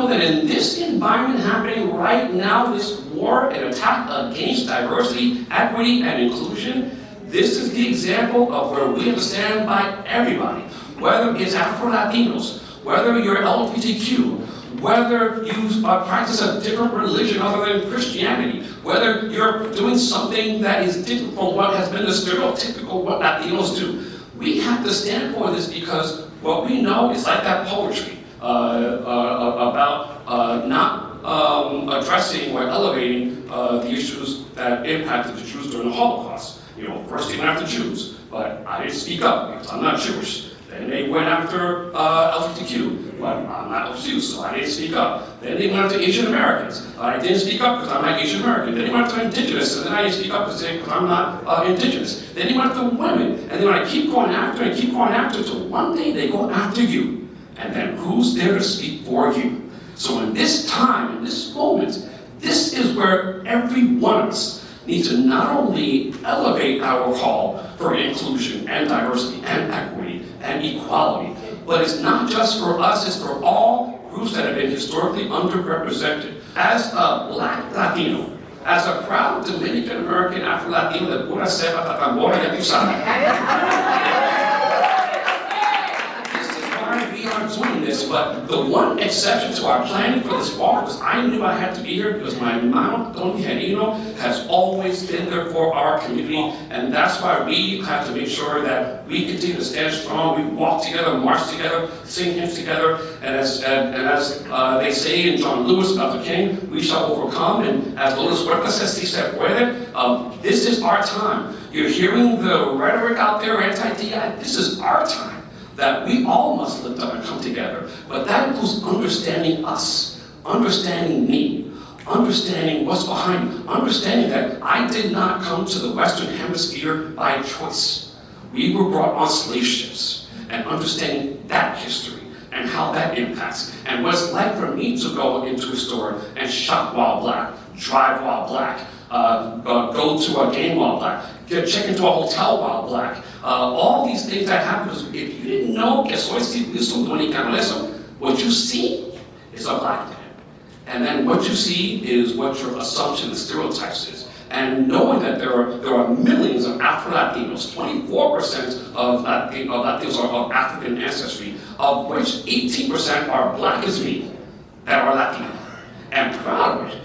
that in this environment happening right now, this war and attack against diversity, equity, and inclusion, this is the example of where we have to stand by everybody, whether it's Afro-Latinos, whether you're LGBTQ, whether you practice a different religion other than Christianity, whether you're doing something that is different from what has been the stereotypical what Latinos do. We have to stand for this because what we know is like that poetry about not addressing or elevating the issues that impacted the Jews during the Holocaust. You know, first they went after Jews, but I didn't speak up because I'm not Jewish. Then they went after LGBTQ, but I'm not Jewish, so I didn't speak up. Then they went after Asian Americans. I didn't speak up because I'm not Asian American. Then they went after Indigenous, and then I didn't speak up because I'm not Indigenous. Then they went after women, and then I keep going after and keep going after until one day they go after you. And then who's there to speak for you? So in this time, in this moment, this is where every one of us needs to not only elevate our call for inclusion and diversity and equity and equality, but it's not just for us, it's for all groups that have been historically underrepresented. As a Black Latino, as a proud Dominican American Afro-Latino de pura cepa, tatambora, ya tú sabes. We are doing this, but the one exception to our planning for this fall was I knew I had to be here because my mama, Don Gerino, has always been there for our community, and that's why we have to make sure that we continue to stand strong. We walk together, march together, sing hymns together, and as they say in John Lewis about the King, we shall overcome, and as Lourdes Huerta says, si se puede, this is our time. You're hearing the rhetoric out there, anti-DI, this is our time. That we all must lift up and come together. But that includes understanding us, understanding me, understanding what's behind me, understanding that I did not come to the Western Hemisphere by choice. We were brought on slave ships, and understanding that history and how that impacts, and what it's like for me to go into a store and shop while Black, drive while Black, go to a game while Black, check into a hotel while Black. All these things that happen, because if you didn't know que soy civilizo dominicano eso, what you see is a Black man. And then what you see is what your assumption and stereotypes is. And knowing that there are millions of Afro-Latinos, 24% of Latinos are of African ancestry, of which 18% are Black as me, that are Latino. And proud of it.